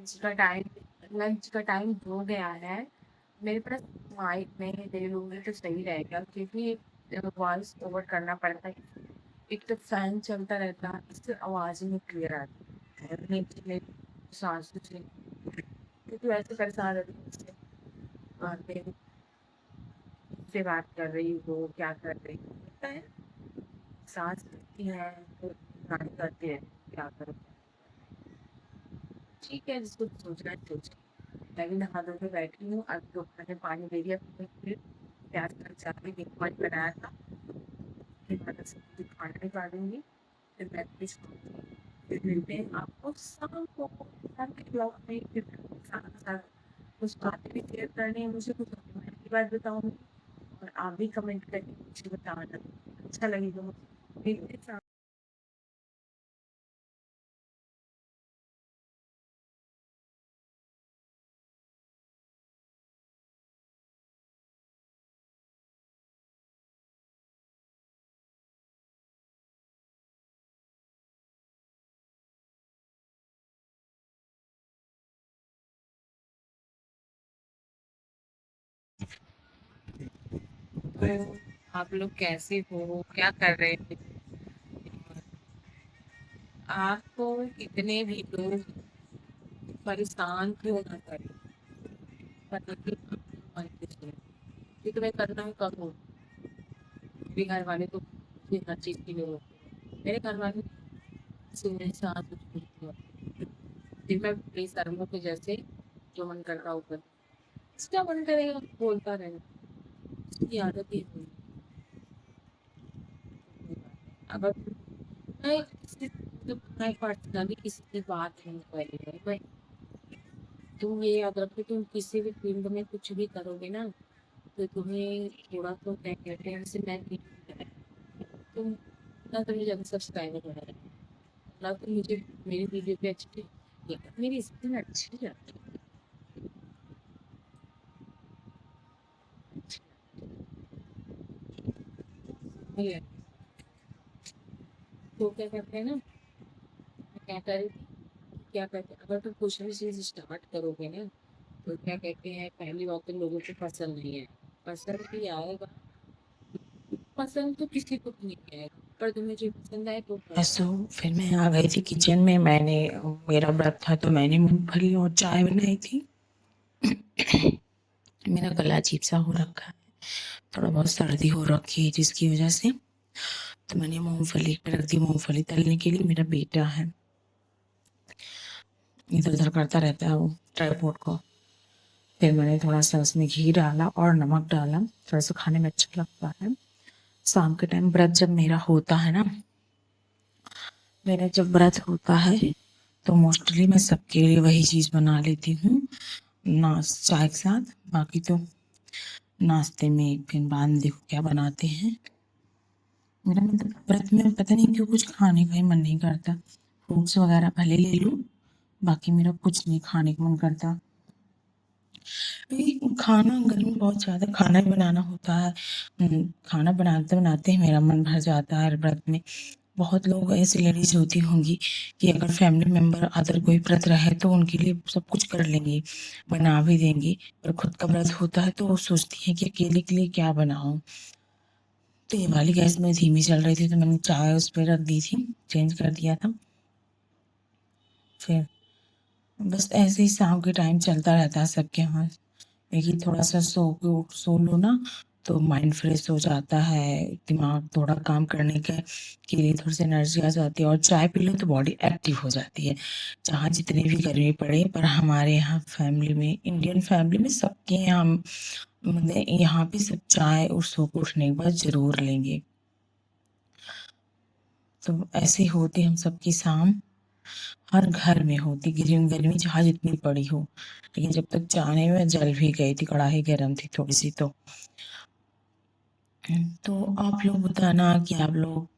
Lunch का time lunch का time हो गया है। मेरे पास माइक नहीं दे लूंगी तो सही रहेगा, क्योंकि वॉइस ओवर करना पड़ता है। एक तो फैन चलता रहता है, इससे आवाज नहीं क्लियर आती है। नीचे में सांस क्योंकि वैसे परेशान रहती हूँ इससे। मेरी से बात कर रही हो, क्या कर रही हो, पता है सांस लेती है तो गाली करती है, क्या करूँ। ठीक है, जिसको सोचना है सोच। मैं भी नहा धो के बैठी हूँ, अब दोपहर में पानी दे दिया, फिर प्याज का चावल एक पानी बनाया था, फिर मैं सब्जी खाना नहीं पाऊंगी। फिर मैं कुछ खाऊंगी। फिर मिलते हैं आपको शाम को शाम के ब्लॉग में। फिर साथ साथ कुछ बातें भी शेयर करनी है मुझे, कुछ अपने मन की बात बताऊंगी। और आप भी कमेंट करके मुझे बताना, अच्छा लगेगा मुझे। मिलते हैं तो आप लोग कैसे हो, क्या कर रहे हैं। आपको कितने भी लोग परेशान क्यों ना करें, पर लेकिन अपने मन से सुनो। ये तो मैं करना ही करूँ। मेरे घर वाले तो मुझे हर चीज की जरूरत है। मेरे घर वाले सुबह सात बजे उठते हैं। फिर मैं बेशर्मों के जैसे जो मन करता वो कर, इसका मन करेगा बोलता रहेगा। उसकी आदत ही हुई। अगर मैं किसी मतलब मैं पर्सनली किसी की बात नहीं कर रही है, मैं तुम ये याद रखो, तुम किसी भी फील्ड में कुछ भी करोगे ना, तो तुम्हें थोड़ा तो क्या कहते हैं, जैसे मैं वीडियो बनाई, तुम ना तो मुझे ज़्यादा सब्सक्राइबर बढ़ाए, ना तो मुझे मेरी वीडियो पे अच्छी मेरी स्किन अच्छी जाती है। तो क्या कहते हैं ना, मैं क्या कर रही थी, क्या कहते हैं, अगर तुम कुछ भी चीज़ स्टार्ट करोगे ना, तो क्या कहते हैं, पहली बात तो लोगों को पसंद नहीं है। पसंद भी आएगा, पसंद तो किसी को भी नहीं आएगा, पर तुम्हें जो पसंद आए तो ऐसा। फिर मैं आ गई थी किचन में, मैंने मेरा व्रत था तो मैंने मूंगफली और चाय बनाई थी। मेरा गला अजीब सा हो रखा है, थोड़ा बहुत सर्दी हो रखी है, जिसकी वजह से तो मैंने मूंगफली पे रख दी। मूंगफली तलने के लिए मेरा बेटा है, इधर उधर करता रहता है वो ट्राइपॉड को। फिर मैंने थोड़ा सा उसमें घी डाला और नमक डाला, थोड़ा सा खाने में अच्छा लगता है। शाम के टाइम व्रत जब मेरा होता है ना, मेरा जब व्रत होता है तो मोस्टली मैं सबके लिए वही चीज़ बना लेती हूँ, चाय के साथ। बाकी तो नाश्ते में फिर बाद में देखो क्या बनाते हैं। मेरा मतलब व्रत में पता नहीं क्यों कुछ खाने का ही मन नहीं करता। फ्रूट्स वगैरह भले ले लूँ, बाकी मेरा कुछ नहीं खाने का मन करता, क्योंकि खाना घर में बहुत ज़्यादा खाना ही बनाना होता है। खाना बनाते बनाते ही मेरा मन भर जाता है व्रत में। बहुत लोग ऐसी लेडीज होती होंगी कि अगर फैमिली मेम्बर अदर कोई व्रत रहे तो उनके लिए सब कुछ कर लेंगी, बना भी देंगी। पर खुद का व्रत होता है तो वो सोचती है कि अकेले के लिए क्या बनाऊँ। तो ये वाली गैस में धीमी चल रही थी तो मैंने चाय उस पर रख दी थी, चेंज कर दिया था। फिर बस ऐसे ही शाम के टाइम चलता रहता है सबके यहाँ। लेकिन थोड़ा सा सो लो ना तो माइंड फ्रेश हो जाता है, दिमाग थोड़ा काम करने के लिए थोड़ी सी एनर्जी आ जाती है, और चाय पी लो तो बॉडी एक्टिव हो जाती है। चाहे जितनी भी गर्मी पड़े, पर हमारे यहाँ फैमिली में, इंडियन फैमिली में सबके यहाँ, मतलब यहाँ पे सब चाय और सो के उठने के बाद जरूर लेंगे। तो ऐसे होती हम सबकी शाम, हर घर में होती। गर्मी गर्मी जहाँ जितनी पड़ी हो, लेकिन जब तक जाने में जल भी गई थी, कढ़ाई गर्म थी थोड़ी सी तो आप लोग बताना कि आप लोग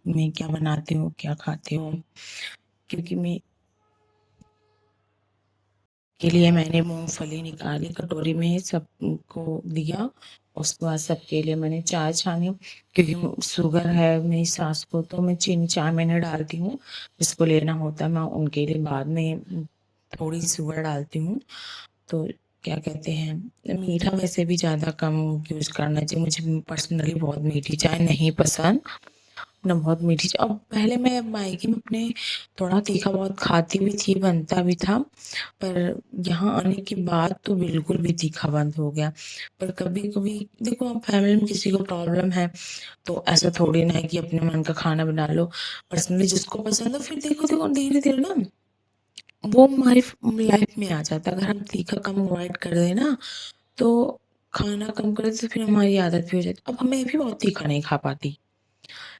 में क्या बनाते हो, क्या खाते हो। क्योंकि मैं के लिए मैंने मूंगफली निकाली, कटोरी में सबको दिया। उसके बाद सबके लिए मैंने चाय छानी, क्योंकि शुगर है मेरी सास को, तो मैं चीनी चाय मैंने डालती हूँ। जिसको लेना होता है मैं उनके लिए बाद में थोड़ी शुगर डालती हूँ। तो क्या कहते हैं, मीठा वैसे भी ज़्यादा कम यूज़ करना चाहिए। मुझे पर्सनली बहुत मीठी चाय नहीं पसंद, ना बहुत मीठी चाय। अब पहले मैं मायके में अपने थोड़ा तीखा बहुत खाती भी थी, बनता भी था, पर यहाँ आने के बाद तो बिल्कुल भी तीखा बंद हो गया। पर कभी-कभी देखो, अब फैमिली में किसी को प्रॉब्लम है, तो ऐसा थोड़ी ना है कि अपने मन का खाना बना लो। पर्सनली जिसको पसंद है, फिर देखो धीरे-धीरे ना वो हमारी लाइफ में आ जाता है। अगर हम तीखा कम अवॉइड कर दें ना, तो खाना कम कर दें, तो फिर हमारी आदत भी हो जाती है। अब मैं भी बहुत तीखा नहीं खा पाती।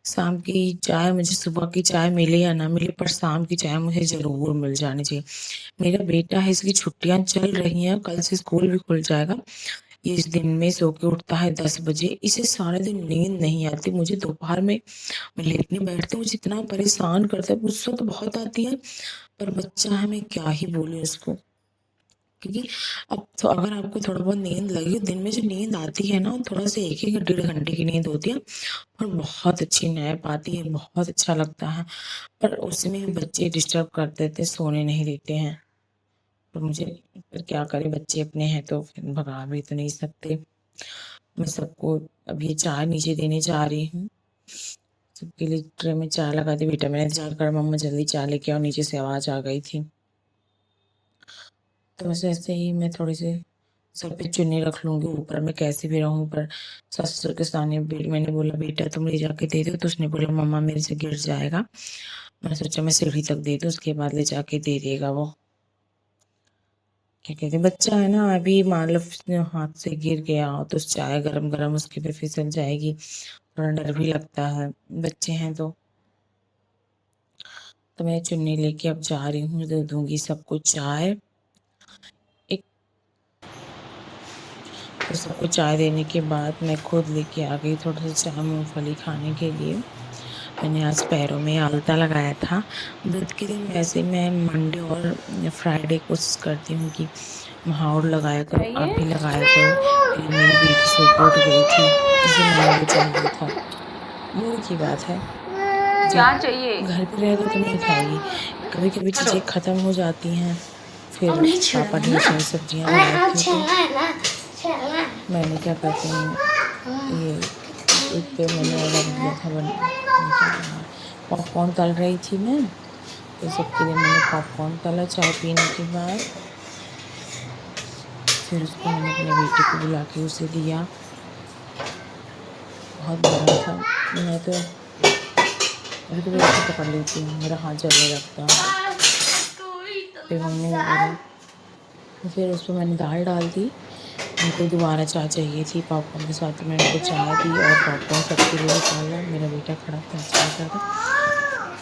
शाम की चाय मुझे, सुबह की चाय मिले या ना मिले, पर शाम की चाय मुझे ज़रूर मिल जानी चाहिए। मेरा बेटा है, इसकी छुट्टियाँ चल रही हैं, कल से स्कूल भी खुल जाएगा। ये इस दिन में सो के उठता है 10 बजे, इसे सारे दिन नींद नहीं आती। मुझे दोपहर में मैं लेटने बैठती हूँ, मुझे इतना परेशान करता है। गुस्सा तो बहुत आती है, पर बच्चा है, मैं क्या ही बोलूँ उसको। क्योंकि अब तो अगर आपको थोड़ा बहुत नींद लगी, दिन में जो नींद आती है ना, थोड़ा सा 1 डेढ़ घंटे की नींद होती है, और बहुत अच्छी नैप आती है, बहुत अच्छा लगता है। पर उसमें भी बच्चे डिस्टर्ब कर देते, सोने नहीं देते हैं। तो मुझे, पर क्या करें, बच्चे अपने हैं तो फिर भगा भी तो नहीं सकते। मैं सबको अब ये चाय नीचे देने जा रही हूँ। सबके लिए ट्रे में चाय लगा दी। बेटा मैंने इंतजार कर, मम्मा जल्दी चाय लेके आओ, नीचे से आवाज़ आ गई थी। तो बस ऐसे ही मैं थोड़ी सी सर पे चुन्नी रख लूँगी, ऊपर मैं कैसे भी रहूँ। पर सास-ससुर के सामने मैंने बोला, बेटा तुम ले जाके दे दो, तो उसने बोला मम्मा मेरे से गिर जाएगा। मैंने सोचा मैं सीढ़ी तक दे दूँ, उसके बाद ले जाके दे देगा वो। क्या कहते हैं, बच्चा है ना, अभी मान लो हाथ से गिर गया तो चाय गरम-गरम उसके पे फिसल जाएगी, थोड़ा डर भी लगता है, बच्चे हैं तो। तो मैं चुन्नी लेके अब जा रही हूँ, दे दूँगी सबको चाय। तो सबको चाय देने के बाद मैं खुद लेके आ गई थोड़ा सा चाय मूँगफली खाने के लिए। मैंने आज पैरों में आलता लगाया था। व्रत के दिन वैसे मैं मंडे और फ्राइडे कोशिश करती हूँ कि महावर लगाया करो, आप भी लगाया करो। फिर मेरी बेटी सो के उठ गई थी, इसे मैंने भी चल दिया था। मूड की बात है, क्या जब चाहिए? घर पे रहेगा तो नहीं खाएगी। कभी-कभी चीज़ें ख़त्म हो जाती हैं, फिर पापा ढेर सारी सब्जियाँ लाए थे, तो मैंने क्या कहते हैं, ये एक पे मैंने ऑर्डर दिया था, पॉपकॉर्न तल रही थी मैं, तो सबके लिए मैंने पॉपकॉर्न तला। चाय पीने के बाद फिर उसको मैंने अपने बेटे को बुला के उसे दिया। बहुत गर्म था, मैं तो कभी-कभी ऐसे पकड़ लेती हूँ, मेरा हाथ जलने लगता है। फिर मम्मी ने बोला, फिर उसमें मैंने दाल डाल दी। उनको दोबारा चाय चाहिए थी पॉपकॉर्न के साथ, तो मैंने उनको चाय दी और पॉपकॉर्न सबके लिए निकाला। मेरा बेटा खड़ा था चाय कर,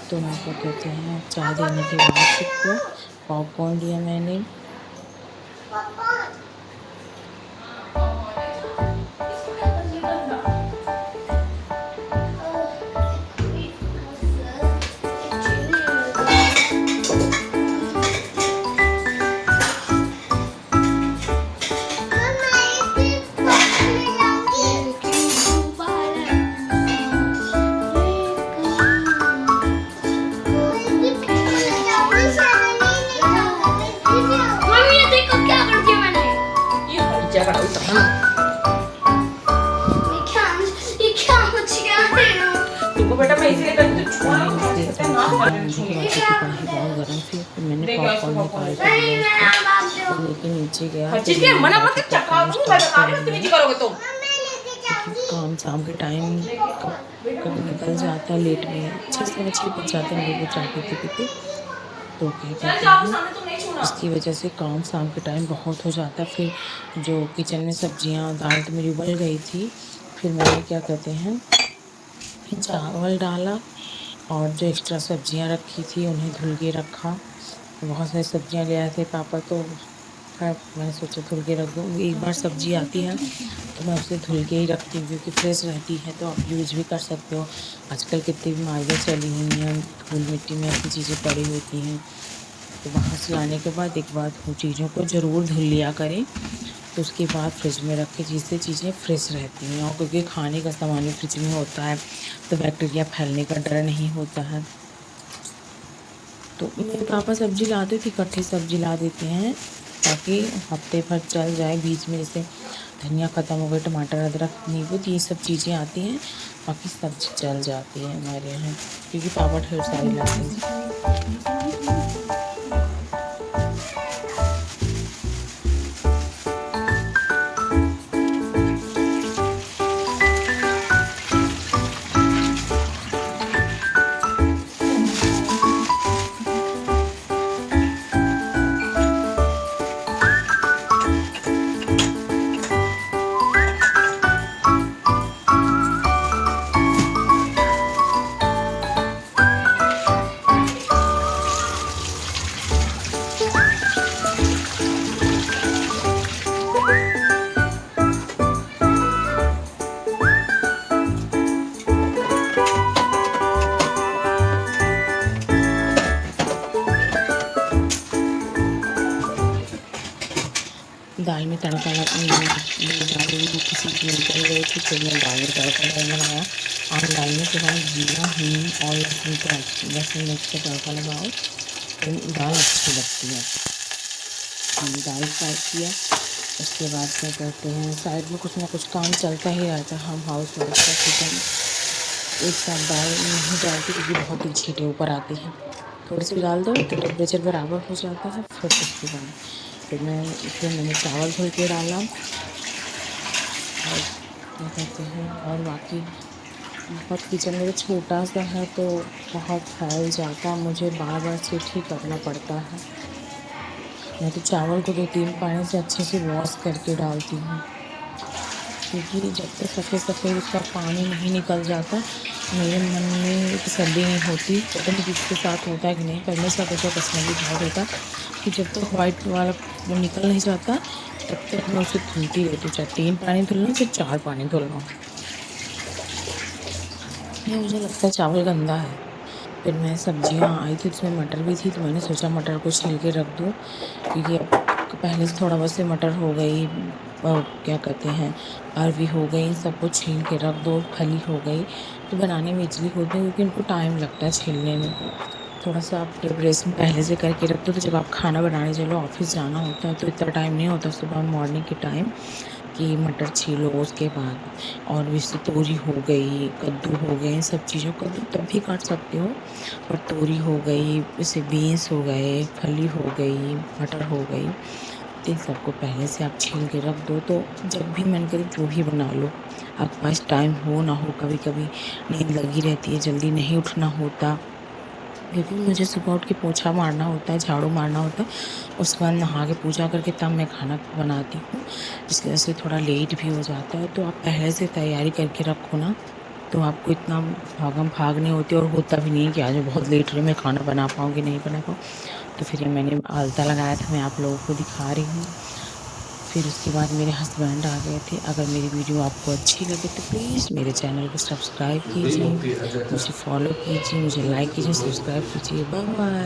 तो मैं क्या कहते हैं, चाय देने के बाद सबको पॉपकॉर्न दिया मैंने। तुमको बेटा मैं इसीलिए कहती हूँ छुआ ना, कढ़ाई बहुत गर्म थी, फिर मैंने पॉपकॉर्न निकाल कर दिया उसको, तो लेके नीचे गया। हर चीज के मना मत चका दूं, मैं बता रही हूँ तुम नहीं करोगे तुम। काम शाम के टाइम कब निकल जाता है, लेट में 6 बज जाते हैं हम लोग चाय पीते-पीते। तो क्या कहते हैं, इसकी वजह से काम शाम के टाइम बहुत हो जाता है। फिर जो किचन में सब्जियां, दाल तो मेरी उबल गई थी, फिर मैंने क्या कहते हैं, फिर चावल डाला और जो एक्स्ट्रा सब्जियां रखी थी उन्हें धुल के रखा। बहुत सारी सब्जियां ले आए थे पापा, तो खैर मैंने सोचा धुल के रख दूँ। एक बार सब्जी आती है तो मैं उसे धुल के ही रखती हूँ, क्योंकि फ्रेश रहती है, तो आप यूज़ भी कर सकते हो। आजकल कितनी बीमारियाँ चली हुई हैं, धूल मिट्टी में ऐसी चीज़ें पड़ी होती हैं। तो वहाँ से लाने के बाद एक बार उन चीज़ों को ज़रूर धुल लिया करें, तो उसके बाद फ्रिज में रखें, जिससे चीज़ें फ्रेश रहती हैं। और क्योंकि खाने का सामान भी फ्रिज में होता है, तो बैक्टीरिया फैलने का डर नहीं होता है। तो मेरे पापा सब्जी लाते थे, इकट्ठी सब्जी ला देते हैं ताकि हफ्ते भर चल जाए। बीच में जैसे धनिया ख़त्म हो गई, टमाटर अदरक नींबू ये सब चीज़ें आती हैं, बाकी सब्जी चल जाती है हमारे यहाँ, क्योंकि पापा ढेर सारी लाते हैं। दाल में तड़का दाल किसी की निकल गई थी, फिर मैं दाल में तड़का बनाया। आम डालने के बाद जीरा हींग और लहसुन मिर्च का तड़का लगाओ, फिर दाल अच्छी लगती है। हमने दाल फ्राई किया, उसके बाद क्या कहते हैं, साइड में कुछ ना कुछ काम चलता ही रहता है। हम हाउस वाइफ का किचन एक साथ दाल नहीं डालती क्योंकि बहुत ही छींटे ऊपर आती हैं। थोड़ी सी डाल दो तो टेम्परेचर बराबर हो जाता है। फिर उसके बाद फिर मैंने चावल धुल के डाला, और क्या कहते हैं, और बाकी बहुत किचन मेरा छोटा सा है तो बहुत फैल जाता, मुझे बार बार सीट ही करना पड़ता है। मैं तो चावल को 2-3 पानी से अच्छे से वॉश करके डालती हूँ, क्योंकि जब तक सफ़ेद सफ़ेद उसका पानी नहीं निकल जाता मेरे मन में तसल्ली नहीं होती। पता नहीं किसके साथ होता है कि नहीं, पर मेरे साथ ऐसा पर्सनली बहुत होता है कि जब तक वाइट वाला वो निकल नहीं जाता तब तक मैं उसे धुलती रहती हूँ, चाहे 3 पानी धुलना चाहे 4 पानी धुलना। ये मुझे लगता है चावल गंदा है। फिर मैं सब्जियां आई थी, उसमें मटर भी थी, तो मैंने सोचा मटर को छील के रख दूँ, क्योंकि अब पहले से थोड़ा बहुत से मटर हो गई, क्या कहते हैं, अरवी हो गई, सबको छील के रख दो, फली हो गई तो बनाने में इजली होती है, क्योंकि उनको टाइम लगता है छीलने में। थोड़ा सा आप प्रिपरेशन पहले से करके रख दो, तो जब आप खाना बनाने चलो, ऑफिस जाना होता है तो इतना टाइम नहीं होता सुबह मॉर्निंग के टाइम कि मटर छीलो। उसके बाद और जैसे तोरी हो गई, कद्दू हो गए, इन सब चीज़ों कद्दू तब भी काट सकते हो, और तोरी हो गई, जैसे बीन्स हो गए, फली हो गई, मटर हो गई, तो इन सबको पहले से आप छील के रख दो। तो जब भी मन करे जो भी बना लो, आपके पास टाइम हो ना हो, कभी कभी नींद लगी रहती है, जल्दी नहीं उठना होता, क्योंकि मुझे सुबह उठ के पोछा मारना होता है, झाड़ू मारना होता है, उसके बाद नहा के पूजा करके तब मैं खाना बनाती हूँ, जिसकी वजह से थोड़ा लेट भी हो जाता है। तो आप पहले से तैयारी करके रखो ना, तो आपको इतना भागम भाग नहीं होती, और होता भी नहीं कि आज मैं बहुत लेट रही, मैं खाना बना पाऊँगी नहीं बना पाऊँ। तो फिर ये मैंने आलता लगाया था, मैं आप लोगों को दिखा रही हूँ। फिर उसके बाद मेरे हस्बैंड आ गए थे। अगर मेरी वीडियो आपको अच्छी लगे तो प्लीज़ मेरे चैनल को सब्सक्राइब कीजिए, मुझे फॉलो कीजिए, मुझे लाइक कीजिए, सब्सक्राइब कीजिए। Bye bye.